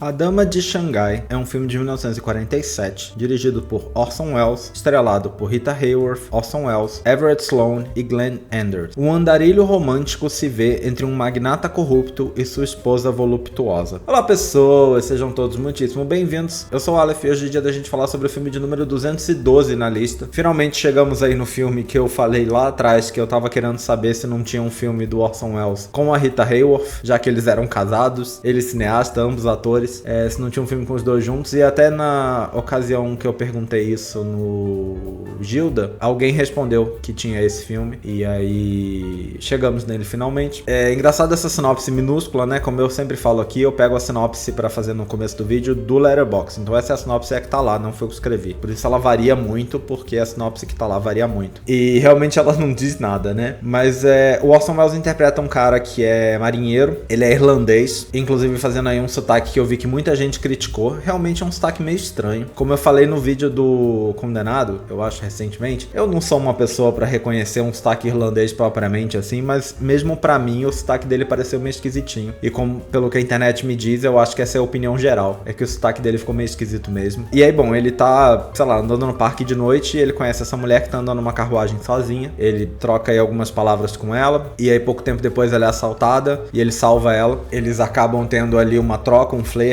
A Dama de Xangai é um filme de 1947, dirigido por Orson Welles, estrelado por Rita Hayworth, Orson Welles, Everett Sloane e Glenn Anderson. Um andarilho romântico se vê entre um magnata corrupto e sua esposa voluptuosa. Olá pessoas, sejam todos muitíssimo bem-vindos. Eu sou o Aleph e hoje é dia da gente falar sobre o filme de número 212 na lista. Finalmente chegamos aí no filme que eu falei lá atrás que eu tava querendo saber se não tinha um filme do Orson Welles com a Rita Hayworth, já que eles eram casados, ele cineasta, ambos atores. Se não tinha um filme com os dois juntos, e até na ocasião que eu perguntei isso no Gilda, alguém respondeu que tinha esse filme, e aí chegamos nele finalmente. É engraçado essa sinopse minúscula, né? Como eu sempre falo aqui, eu pego a sinopse pra fazer no começo do vídeo do Letterboxd, então essa é a sinopse que tá lá, não foi eu que escrevi. Por isso ela varia muito, porque a sinopse que tá lá varia muito. E realmente ela não diz nada, né? Mas o Orson Welles interpreta um cara que é marinheiro, ele é irlandês, inclusive fazendo aí um sotaque que eu vi que muita gente criticou. Realmente é um sotaque meio estranho. Como eu falei no vídeo do Condenado, eu acho recentemente, eu não sou uma pessoa pra reconhecer um sotaque irlandês propriamente assim, mas mesmo pra mim o sotaque dele pareceu meio esquisitinho. E como pelo que a internet me diz, eu acho que essa é a opinião geral, é que o sotaque dele ficou meio esquisito mesmo. E aí, bom, ele tá, sei lá, andando no parque de noite e ele conhece essa mulher que tá andando numa carruagem sozinha. Ele troca aí algumas palavras com ela, e aí pouco tempo depois ela é assaltada e ele salva ela. Eles acabam tendo ali uma troca, um flerte.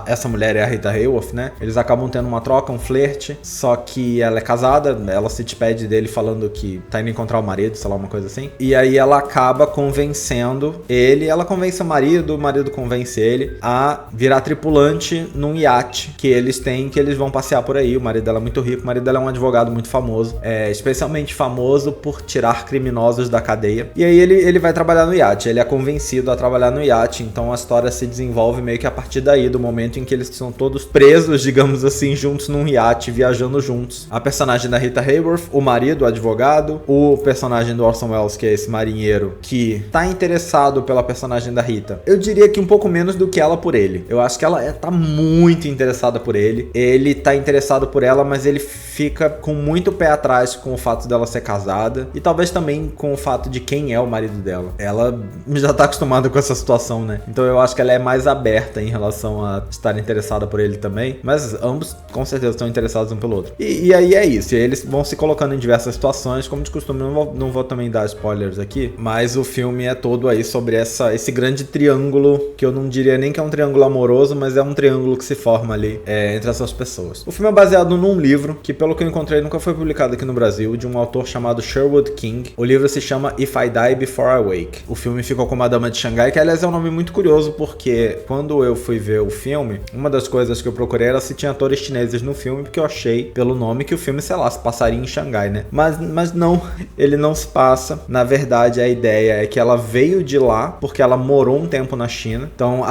Essa mulher é a Rita Hayworth, né? Eles acabam tendo uma troca, um flerte, só que ela é casada, ela se despede dele falando que tá indo encontrar o marido, sei lá, uma coisa assim. E aí ela acaba convencendo ele, ela convence o marido convence ele a virar tripulante num iate que eles têm, que eles vão passear por aí. O marido dela é muito rico, o marido dela é um advogado muito famoso, especialmente famoso por tirar criminosos da cadeia. E aí ele vai trabalhar no iate, ele é convencido a trabalhar no iate, então a história se desenvolve meio que a partir daí, do momento em que eles são todos presos, digamos assim, juntos num iate, viajando juntos. A personagem da Rita Hayworth, o marido, o advogado, o personagem do Orson Welles, que é esse marinheiro, que tá interessado pela personagem da Rita. Eu diria que um pouco menos do que ela por ele. Eu acho que ela tá muito interessada por ele. Ele tá interessado por ela, mas ele fica com muito pé atrás com o fato dela ser casada, e talvez também com o fato de quem é o marido dela. Ela já tá acostumada com essa situação, né? Então eu acho que ela é mais aberta em relação a estar interessada por ele também, mas ambos com certeza estão interessados um pelo outro. E aí é isso, e aí eles vão se colocando em diversas situações, como de costume. Não vou também dar spoilers aqui, mas o filme é todo aí sobre esse grande triângulo, que eu não diria nem que é um triângulo amoroso, mas é um triângulo que se forma ali entre essas pessoas. O filme é baseado num livro que, pelo que eu encontrei, nunca foi publicado aqui no Brasil, de um autor chamado Sherwood King. O livro se chama If I Die Before I Wake. O filme ficou como A Dama de Xangai, que aliás é um nome muito curioso, porque quando eu fui ver o filme, uma das coisas que eu procurei era se tinha atores chineses no filme, porque eu achei pelo nome que o filme, sei lá, se passaria em Xangai, né? Mas não, ele não se passa. Na verdade, a ideia é que ela veio de lá porque ela morou um tempo na China. Então,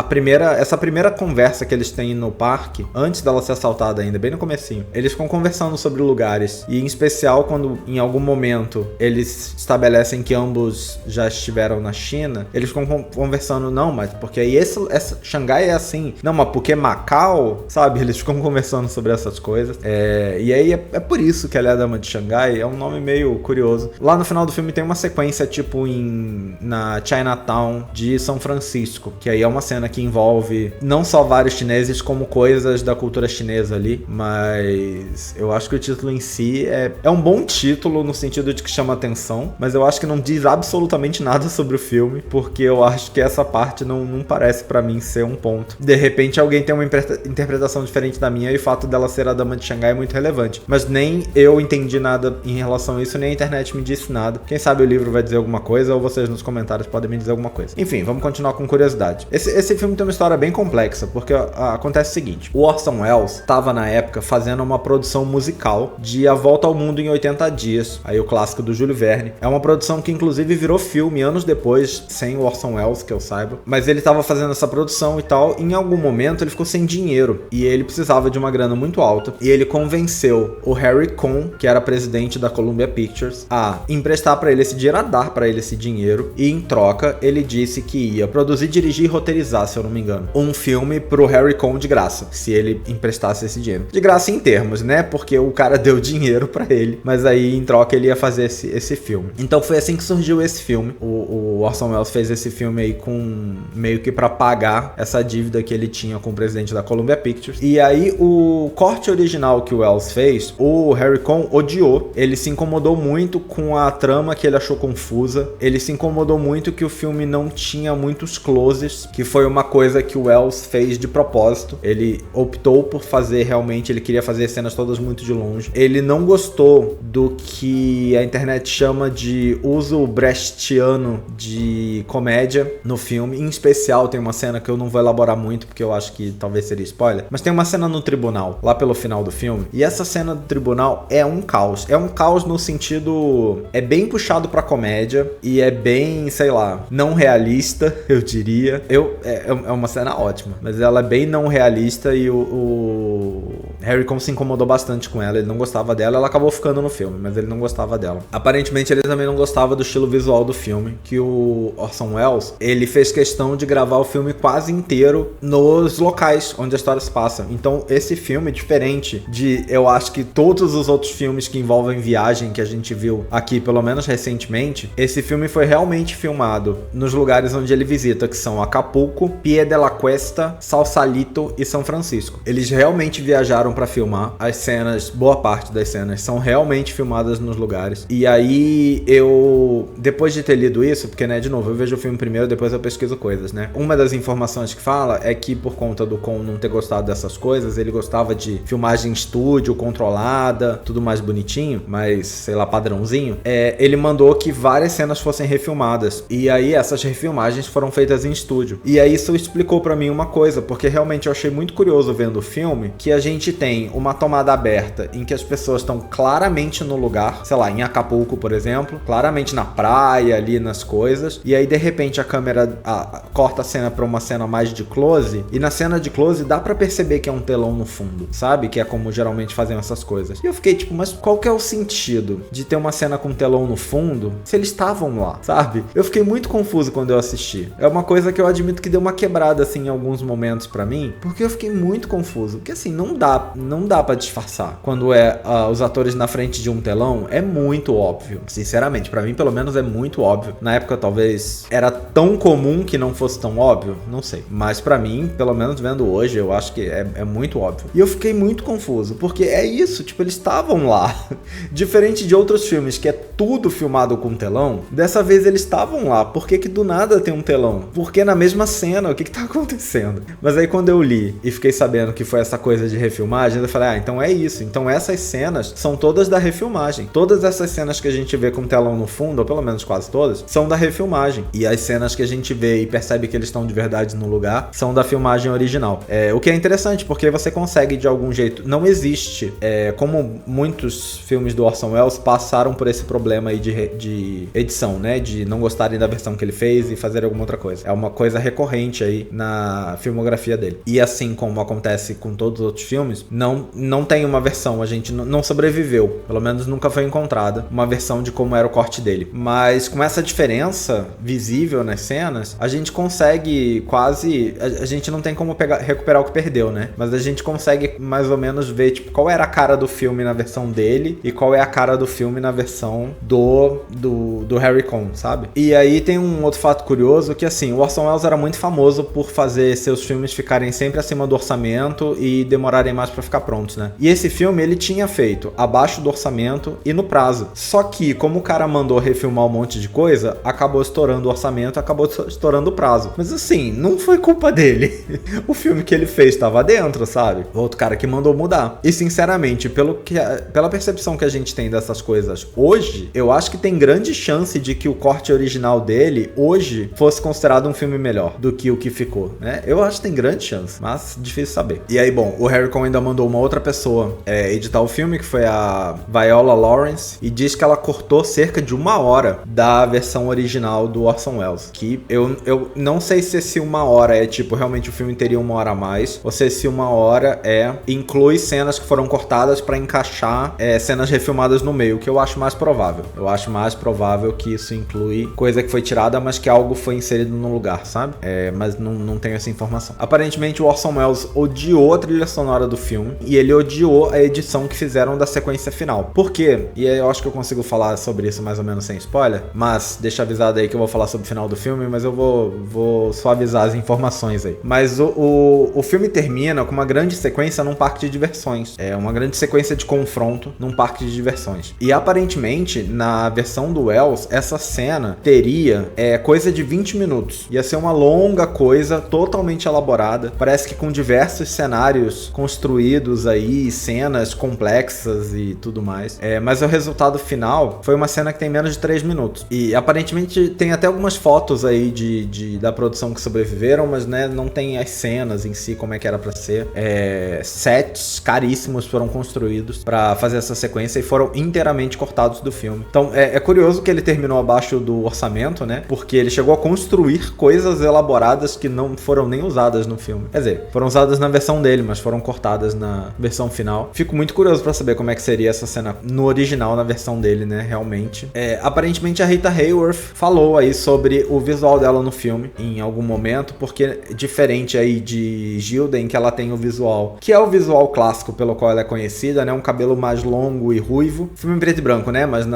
essa primeira conversa que eles têm no parque, antes dela ser assaltada ainda, bem no comecinho, eles ficam conversando sobre lugares, e em especial quando em algum momento eles estabelecem que ambos já estiveram na China, eles ficam conversando, não, mas porque aí essa Xangai é assim, não, mas porque Macau, sabe? Eles ficam conversando sobre essas coisas. E aí é por isso que ela é a Dama de Xangai. É um nome meio curioso. Lá no final do filme tem uma sequência tipo na Chinatown de São Francisco, que aí é uma cena que envolve não só vários chineses, como coisas da cultura chinesa ali. Mas eu acho que o título em si é um bom título no sentido de que chama atenção, mas eu acho que não diz absolutamente nada sobre o filme, porque eu acho que essa parte não parece pra mim ser um ponto. De repente alguém tem uma interpretação diferente da minha, e o fato dela ser a Dama de Xangai é muito relevante. Mas nem eu entendi nada em relação a isso, nem a internet me disse nada. Quem sabe o livro vai dizer alguma coisa, ou vocês nos comentários podem me dizer alguma coisa. Enfim, vamos continuar com curiosidade. Esse filme tem uma história bem complexa, porque acontece o seguinte: o Orson Welles estava na época fazendo uma produção musical de A Volta ao Mundo em 80 Dias, aí o clássico do Júlio Verne. É uma produção que inclusive virou filme anos depois, sem o Orson Welles, que eu saiba. Mas ele estava fazendo essa produção e tal, em algum momento ele ficou sem dinheiro, e ele precisava de uma grana muito alta, e ele convenceu o Harry Cohn, que era presidente da Columbia Pictures, a emprestar para ele esse dinheiro, a dar para ele esse dinheiro, e em troca ele disse que ia produzir, dirigir e roteirizar, se eu não me engano, um filme pro Harry Cohn de graça, se ele emprestasse esse dinheiro. De graça em termos, né? Porque o cara deu dinheiro pra ele, mas aí em troca ele ia fazer esse filme. Então foi assim que surgiu esse filme. O Orson Welles fez esse filme aí com meio que pra pagar essa dívida dívida que ele tinha com o presidente da Columbia Pictures. E aí o corte original que o Wells fez, o Harry Cohn odiou. Ele se incomodou muito com a trama que ele achou confusa. Ele se incomodou muito que o filme não tinha muitos closes, que foi uma coisa que o Wells fez de propósito. Ele optou por fazer realmente, ele queria fazer cenas todas muito de longe. Ele não gostou do que a internet chama de uso brechtiano de comédia no filme. Em especial tem uma cena que eu não vou elaborar muito porque eu acho que talvez seria spoiler, mas tem uma cena no tribunal, lá pelo final do filme, e essa cena do tribunal é um caos. É um caos no sentido, é bem puxado pra comédia e é bem, sei lá, não realista, eu diria. É uma cena ótima, mas ela é bem não realista e o Harry Cohn se incomodou bastante com ela, ele não gostava dela, ela acabou ficando no filme, mas ele não gostava dela. Aparentemente ele também não gostava do estilo visual do filme, que o Orson Welles, ele fez questão de gravar o filme quase inteiro nos locais onde a história se passa. Então esse filme, diferente de, eu acho que todos os outros filmes que envolvem viagem que a gente viu aqui, pelo menos recentemente, esse filme foi realmente filmado nos lugares onde ele visita, que são Acapulco, Pie de la Cuesta, Sausalito e São Francisco. Eles realmente viajaram para filmar as cenas, boa parte das cenas são realmente filmadas nos lugares. E aí eu, depois de ter lido isso, porque né, de novo, eu vejo o filme primeiro, depois eu pesquiso coisas, né? Uma das informações que fala é que por conta do Cohn não ter gostado dessas coisas, ele gostava de filmagem em estúdio, controlada, tudo mais bonitinho, mas sei lá, padrãozinho. Ele mandou que várias cenas fossem refilmadas. E aí essas refilmagens foram feitas em estúdio. E aí isso explicou pra mim uma coisa, porque realmente eu achei muito curioso vendo o filme, que a gente tem uma tomada aberta em que as pessoas estão claramente no lugar, sei lá, em Acapulco, por exemplo, claramente na praia, ali nas coisas, e aí de repente a câmera corta a cena pra uma cena mais de close, e na cena de close dá pra perceber que é um telão no fundo, sabe? Que é como geralmente fazem essas coisas. E eu fiquei tipo, mas qual que é o sentido de ter uma cena com telão no fundo se eles estavam lá, sabe? Eu fiquei muito confuso quando eu assisti. É uma coisa que eu admito que deu uma quebrada assim em alguns momentos pra mim, porque eu fiquei muito confuso. Porque assim, não dá pra disfarçar. Quando os atores na frente de um telão, é muito óbvio. Sinceramente, pra mim pelo menos é muito óbvio. Na época talvez era tão comum que não fosse tão óbvio, não sei. Mas pra mim, pelo menos vendo hoje, eu acho que é muito óbvio. E eu fiquei muito confuso, porque é isso, tipo, eles estavam lá. Diferente de outros filmes, que é tudo filmado com telão, dessa vez eles estavam lá. Por que do nada tem um telão? Porque na mesma cena, o que tá acontecendo? Mas aí quando eu li e fiquei sabendo que foi essa coisa de refilmagem, eu falei, então é isso. Então essas cenas são todas da refilmagem. Todas essas cenas que a gente vê com telão no fundo, ou pelo menos quase todas, são da refilmagem. E as cenas que a gente vê e percebe que eles estão de verdade no lugar, são da filmagem original. O que é interessante, porque você consegue de algum jeito, não existe, como muitos filmes do Orson Welles passaram por esse problema aí de edição, né, de não gostarem da versão que ele fez e fazer alguma outra coisa. É uma coisa recorrente aí na filmografia dele. E assim como acontece com todos os outros filmes, não tem uma versão, a gente não sobreviveu, pelo menos nunca foi encontrada uma versão de como era o corte dele. Mas com essa diferença visível nas cenas, a gente consegue quase, a gente não tem como recuperar o que perdeu, né? Mas a gente consegue mais ou menos ver, tipo, qual era a cara do filme na versão dele e qual é a cara do filme na versão do Harry Cohn, sabe? E aí tem um outro fato curioso que, assim, o Orson Welles era muito famoso por fazer seus filmes ficarem sempre acima do orçamento e demorarem mais pra ficar prontos, né? E esse filme ele tinha feito abaixo do orçamento e no prazo. Só que, como o cara mandou refilmar um monte de coisa, acabou estourando o orçamento, acabou estourando o prazo. Mas assim, não foi culpa dele. O filme que ele fez estava dentro, sabe? O outro cara que mandou mudar. E sinceramente, pela percepção que a gente tem dessas coisas hoje, eu acho que tem grande chance de que o corte original dele, hoje, fosse considerado um filme melhor do que o que ficou, né? Eu acho que tem grande chance, mas difícil saber. E aí, bom, o Harry Cohn ainda mandou uma outra pessoa editar o filme, que foi a Viola Lawrence, e diz que ela cortou cerca de 1 hora da versão original do Orson Welles, que eu não sei se esse 1 hora é tipo, realmente o filme teria 1 hora a mais, ou se esse 1 hora inclui cenas que foram cortadas pra encaixar cenas refilmadas no meio, que eu acho mais provável. Eu acho mais provável que isso inclui coisa que foi tirada, mas que algo foi inserido no lugar, sabe? Mas não tenho essa informação. Aparentemente o Orson Welles odiou a trilha sonora do filme e ele odiou a edição que fizeram da sequência final. Por quê? E aí eu acho que eu consigo falar sobre isso mais ou menos sem spoiler, mas deixa avisado aí que eu vou falar sobre o final do filme, mas eu vou suavizar as informações aí. aí. Mas o filme termina com uma grande sequência num parque de diversões. É uma grande sequência de confronto num parque de diversões. E aparentemente, na versão do Wells, essa cena teria coisa de 20 minutos. Ia ser uma longa coisa, totalmente elaborada. Parece que com diversos cenários construídos aí, cenas complexas e tudo mais. Mas o resultado final foi uma cena que tem menos de 3 minutos. E aparentemente tem até algumas fotos aí da produção que sobreviveram, mas né, não tem as cenas em si, como é que era pra ser. Sets caríssimos foram construídos pra fazer essa sequência e foram inteiramente cortados do filme. Então é curioso que ele terminou abaixo do orçamento, né? Porque ele chegou a construir coisas elaboradas que não foram nem usadas no filme. Quer dizer, foram usadas na versão dele, mas foram cortadas na versão final. Fico muito curioso pra saber como é que seria essa cena no original, na versão dele, né? Realmente. Aparentemente a Rita Hayworth falou aí sobre o visual dela no filme em algum momento, porque diferente aí de Gilden, que ela tem o visual, que é o visual clássico pelo qual ela é conhecida, né? Um cabelo mais longo e ruivo. Filme em preto e branco, né? Mas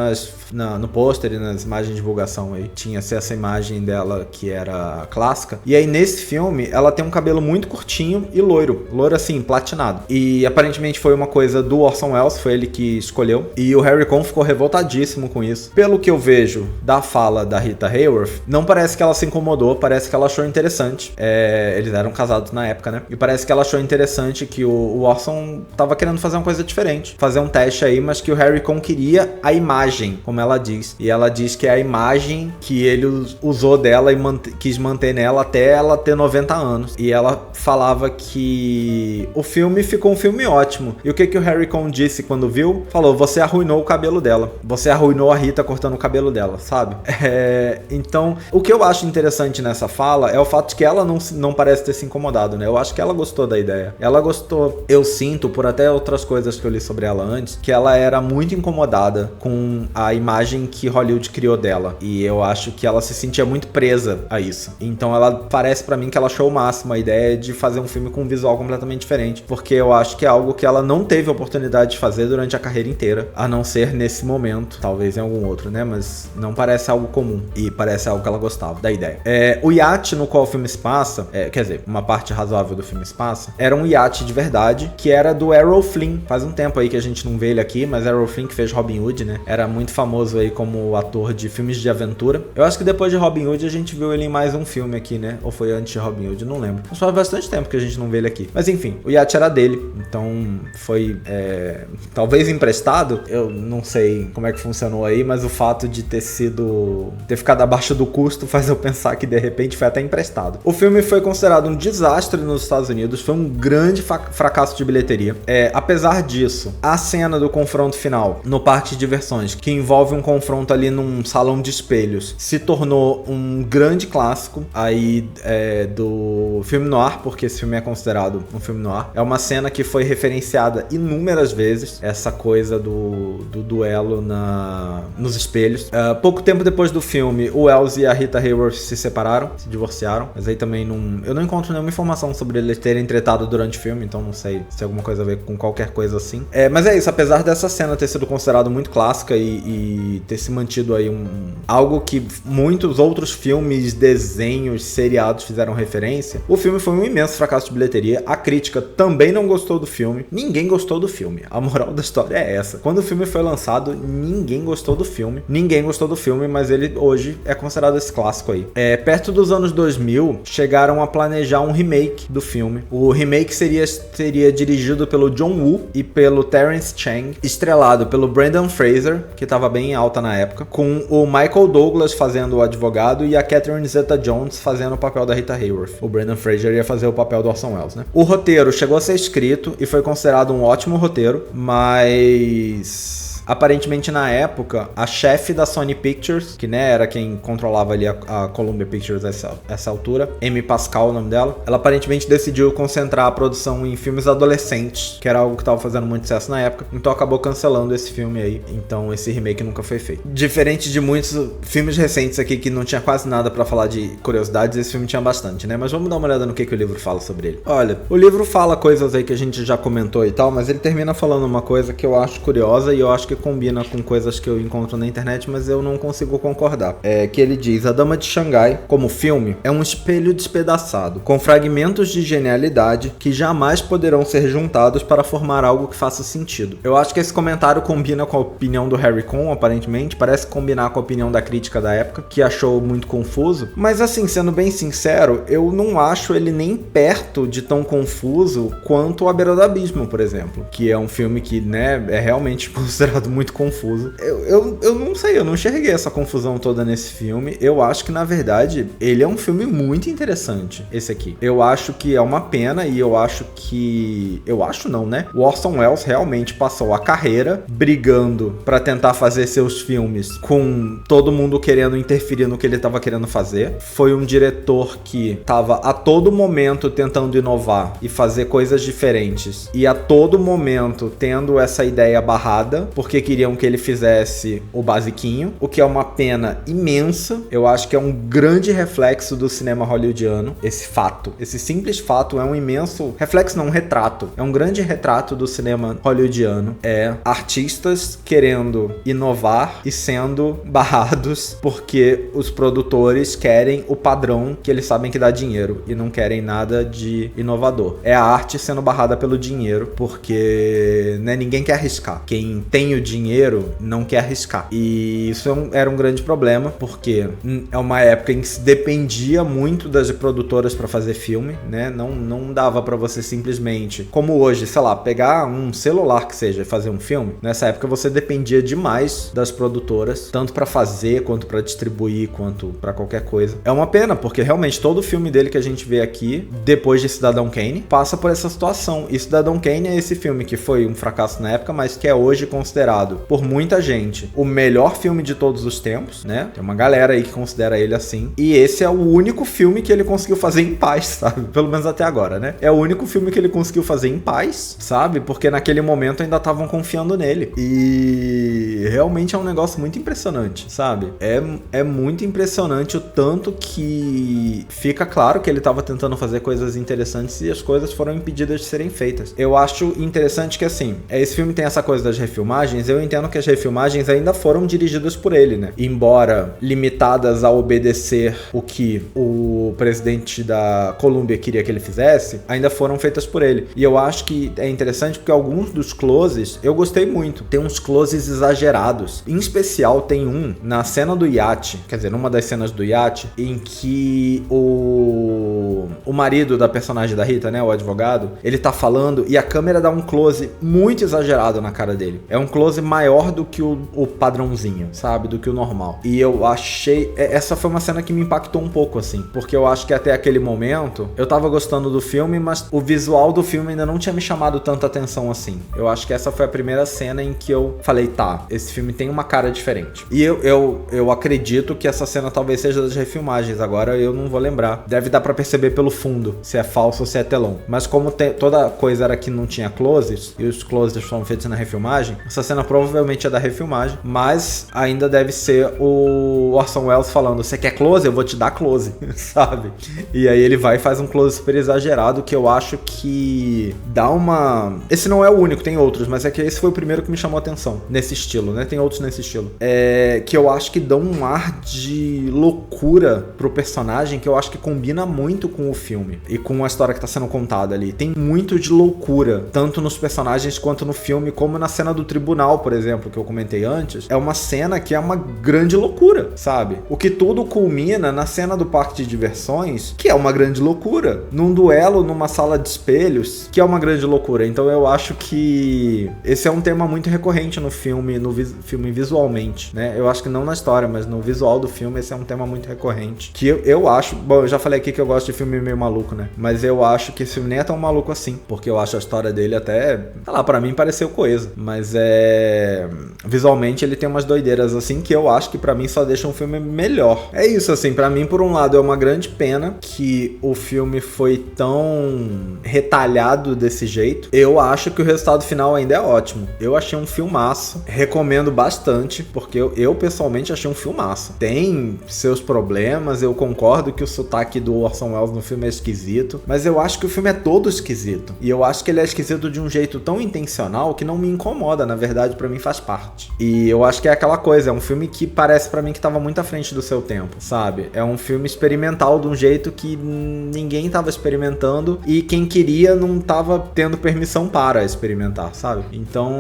no pôster e nas imagens de divulgação aí tinha-se essa imagem dela que era clássica. E aí nesse filme ela tem um cabelo muito curtinho e loiro assim, platinado. E aparentemente foi uma coisa do Orson Welles, foi ele que escolheu. E o Harry Cohn ficou revoltadíssimo com isso. Pelo que eu vejo da fala da Rita Hayworth, não parece que ela se incomodou, parece que ela achou interessante. Eles eram casados na época, né? E parece que ela achou interessante que o Orson tava querendo fazer uma coisa diferente, fazer um teste aí, mas que o Harry Cohn queria a imagem, como ela diz. E ela diz que é a imagem que ele usou dela e quis manter nela até ela ter 90 anos. E ela falava que o filme ficou um filme ótimo. E o que o Harry Cohn disse quando viu? Falou, você arruinou o cabelo dela. Você arruinou a Rita cortando o cabelo dela, sabe? Então, o que eu acho interessante nessa fala é o fato de que ela não parece ter se incomodado, né? Eu acho que ela gostou da ideia. Ela gostou, eu sinto, por até outras coisas que eu li sobre ela antes, que ela era muito incomodada com a imagem que Hollywood criou dela. E eu acho que ela se sentia muito presa a isso. Então ela parece pra mim que ela achou o máximo a ideia de fazer um filme com um visual completamente diferente, porque eu acho que é algo que ela não teve oportunidade de fazer durante a carreira inteira, a não ser nesse momento, talvez em algum outro, né? Mas não parece algo comum e parece algo que ela gostava da ideia. O iate no qual o filme se passa, quer dizer, uma parte razoável do filme se passa, era um iate de verdade, que era do Errol Flynn. Faz um tempo aí que a gente não vê ele aqui, mas Errol Flynn que fez Robin Hood, né? Era muito famoso aí como ator de filmes de aventura. Eu acho que depois de Robin Hood a gente viu ele em mais um filme aqui, né? Ou foi antes de Robin Hood, não lembro. Mas faz bastante tempo que a gente não vê ele aqui. Mas enfim, o iate era dele, então foi talvez emprestado. Eu não sei como é que funcionou aí, mas o fato de ter ficado abaixo do custo faz eu pensar que de repente foi até emprestado. O filme foi considerado um desastre nos Estados Unidos, foi um grande fracasso de bilheteria. Apesar disso, a cena do confronto final no parque de diversões, que envolve um confronto ali num salão de espelhos, se tornou um grande clássico aí do filme noir, porque esse filme é considerado um filme noir. É uma cena que foi referenciada inúmeras vezes, essa coisa do duelo nos espelhos. Pouco tempo depois do filme, o Wells e a Rita Hayworth se separaram, se divorciaram, mas aí também eu não encontro nenhuma informação sobre eles terem tretado durante o filme, então não sei se tem alguma coisa a ver com qualquer coisa assim. Mas é isso, apesar dessa cena ter sido considerada muito clássica e ter se mantido aí algo que muitos outros filmes, desenhos, seriados fizeram referência, o filme foi um imenso fracasso de bilheteria. A crítica também não gostou do filme, ninguém gostou do filme. A moral da história é essa. Quando o filme foi lançado, ninguém gostou do filme, mas ele hoje é considerado esse clássico aí. Perto dos anos 2000, chegaram a planejar um remake do filme. O remake seria dirigido pelo John Woo e pelo Terence Chang, estrelado pelo Brendan Fraser, que estava bem alta na época, com o Michael Douglas fazendo o advogado e a Catherine Zeta-Jones fazendo o papel da Rita Hayworth. O Brendan Fraser ia fazer o papel do Orson Welles, né? O roteiro chegou a ser escrito e foi considerado um ótimo roteiro, mas aparentemente na época, a chefe da Sony Pictures, que né, era quem controlava ali a Columbia Pictures essa altura, Amy Pascal, o nome dela, ela aparentemente decidiu concentrar a produção em filmes adolescentes, que era algo que estava fazendo muito sucesso na época, então acabou cancelando esse filme aí, então esse remake nunca foi feito. Diferente de muitos filmes recentes aqui que não tinha quase nada pra falar de curiosidades, esse filme tinha bastante, né? Mas vamos dar uma olhada no que o livro fala sobre ele. Olha, o livro fala coisas aí que a gente já comentou e tal, mas ele termina falando uma coisa que eu acho curiosa e eu acho que que combina com coisas que eu encontro na internet, mas eu não consigo concordar. É que ele diz: A Dama de Xangai, como filme, é um espelho despedaçado, com fragmentos de genialidade que jamais poderão ser juntados para formar algo que faça sentido. Eu acho que esse comentário combina com a opinião do Harry Cohn, aparentemente, parece combinar com a opinião da crítica da época, que achou muito confuso, mas assim, sendo bem sincero, eu não acho ele nem perto de tão confuso quanto A Beira do Abismo, por exemplo, que é um filme que, né, é realmente considerado muito confuso. Eu não sei, eu não enxerguei essa confusão toda nesse filme. Eu acho que, na verdade, ele é um filme muito interessante, esse aqui. Eu acho que é uma pena e eu acho que... Eu acho não, né? O Orson Welles realmente passou a carreira brigando pra tentar fazer seus filmes com todo mundo querendo interferir no que ele tava querendo fazer. Foi um diretor que tava a todo momento tentando inovar e fazer coisas diferentes e a todo momento tendo essa ideia barrada porque queriam que ele fizesse o basiquinho, o que é uma pena imensa. Eu acho que é um grande reflexo do cinema hollywoodiano, esse fato. Esse simples fato é um imenso reflexo, não, um retrato. É um grande retrato do cinema hollywoodiano. É artistas querendo inovar e sendo barrados porque os produtores querem o padrão que eles sabem que dá dinheiro e não querem nada de inovador. É a arte sendo barrada pelo dinheiro, porque, né, ninguém quer arriscar. Quem tem o dinheiro não quer arriscar. E isso era um grande problema, porque é uma época em que se dependia muito das produtoras para fazer filme, né? Não dava para você simplesmente, como hoje, sei lá, pegar um celular que seja e fazer um filme. Nessa época você dependia demais das produtoras, tanto para fazer, quanto para distribuir, quanto para qualquer coisa. É uma pena, porque realmente todo filme dele que a gente vê aqui, depois de Cidadão Kane, passa por essa situação. E Cidadão Kane é esse filme que foi um fracasso na época, mas que é hoje considerado por muita gente o melhor filme de todos os tempos, né? Tem uma galera aí que considera ele assim. E esse é o único filme que ele conseguiu fazer em paz, sabe? Pelo menos até agora, né? É o único filme que ele conseguiu fazer em paz, sabe? Porque naquele momento ainda estavam confiando nele. E realmente é um negócio muito impressionante, sabe? É muito impressionante o tanto que fica claro que ele estava tentando fazer coisas interessantes e as coisas foram impedidas de serem feitas. Eu acho interessante que, assim, esse filme tem essa coisa das refilmagens. Eu entendo que as refilmagens ainda foram dirigidas por ele, né? Embora limitadas a obedecer o que o presidente da Columbia queria que ele fizesse, ainda foram feitas por ele. E eu acho que é interessante porque alguns dos closes eu gostei muito. Tem uns closes exagerados. Em especial tem um na cena do iate, quer dizer, numa das cenas do iate, em que o marido da personagem da Rita, né, o advogado, ele tá falando e a câmera dá um close muito exagerado na cara dele. É um close maior do que o padrãozinho, sabe? Do que o normal. E eu achei... Essa foi uma cena que me impactou um pouco, assim. Porque eu acho que até aquele momento eu tava gostando do filme, mas o visual do filme ainda não tinha me chamado tanta atenção assim. Eu acho que essa foi a primeira cena em que eu falei, tá, esse filme tem uma cara diferente. E eu acredito que essa cena talvez seja das refilmagens. Agora eu não vou lembrar. Deve dar pra perceber pelo fundo se é falso ou se é telão. Mas como toda coisa era que não tinha closes, e os closes foram feitos na refilmagem, essa cena provavelmente é da refilmagem, mas ainda deve ser o Orson Welles falando, você quer close? Eu vou te dar close, sabe? E aí ele vai e faz um close super exagerado, que eu acho que dá uma... Esse não é o único, tem outros, mas é que esse foi o primeiro que me chamou a atenção, nesse estilo, né? Tem outros nesse estilo. Que eu acho que dão um ar de loucura pro personagem, que eu acho que combina muito com o filme e com a história que tá sendo contada ali. Tem muito de loucura, tanto nos personagens quanto no filme, como na cena do tribunal, por exemplo, que eu comentei antes. É uma cena que é uma grande loucura, sabe? O que tudo culmina na cena do parque de diversões, que é uma grande loucura. Num duelo, numa sala de espelhos, que é uma grande loucura. Então eu acho que esse é um tema muito recorrente no filme, filme visualmente, né? Eu acho que não na história, mas no visual do filme esse é um tema muito recorrente. Que eu acho... Bom, eu já falei aqui que eu gosto de filme meio maluco, né? Mas eu acho que esse filme nem é tão maluco assim, porque eu acho a história dele até... Sei lá, pra mim pareceu coesa. Mas visualmente ele tem umas doideiras assim que eu acho que pra mim só deixa um filme melhor. É isso, assim, pra mim, por um lado, é uma grande pena que o filme foi tão retalhado desse jeito. Eu acho que o resultado final ainda é ótimo. Eu achei um filmaço. Recomendo bastante, porque eu pessoalmente achei um filmaço. Tem seus problemas, eu concordo que o sotaque do Orson Welles no filme é esquisito, mas eu acho que o filme é todo esquisito. E eu acho que ele é esquisito de um jeito tão intencional que não me incomoda, na verdade, pra mim faz parte. E eu acho que é aquela coisa, é um filme que parece pra mim que tava muito à frente do seu tempo, sabe? É um filme experimental de um jeito que ninguém tava experimentando e quem queria não tava tendo permissão para experimentar, sabe? Então,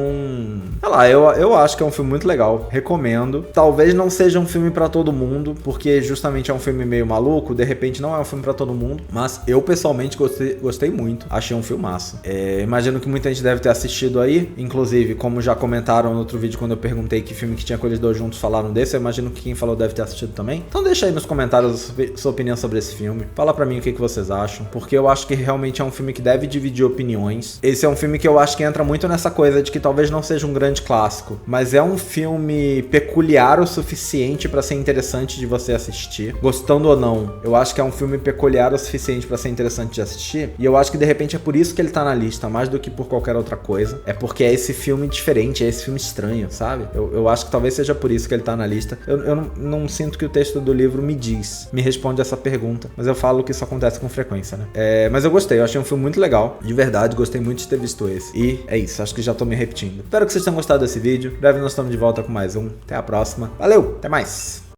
sei lá, eu acho que é um filme muito legal, recomendo. Talvez não seja um filme pra todo mundo, porque justamente é um filme meio maluco, de repente não é um filme pra todo mundo, mas eu pessoalmente gostei muito, achei um filmaço. Imagino que muita gente deve ter assistido aí, inclusive, como já comentaram no outro vídeo quando eu perguntei que filme que tinha com eles dois juntos falaram desse, eu imagino que quem falou deve ter assistido também. Então deixa aí nos comentários sua opinião sobre esse filme, fala pra mim o que vocês acham, porque eu acho que realmente é um filme que deve dividir opiniões. Esse é um filme que eu acho que entra muito nessa coisa de que talvez não seja um grande clássico, mas é um filme peculiar o suficiente pra ser interessante de você assistir, gostando ou não. Eu acho que é um filme peculiar o suficiente pra ser interessante de assistir, e eu acho que de repente é por isso que ele tá na lista, mais do que por qualquer outra coisa. É porque é esse filme diferente, é esse filme estranho, sabe? Eu acho que talvez seja por isso que ele tá na lista. Eu não sinto que o texto do livro me responde essa pergunta, mas eu falo que isso acontece com frequência, né? Mas eu gostei, eu achei um filme muito legal, de verdade, gostei muito de ter visto esse. E é isso, acho que já tô me repetindo. Espero que vocês tenham gostado desse vídeo, em breve nós estamos de volta com mais um. Até a próxima, valeu, até mais!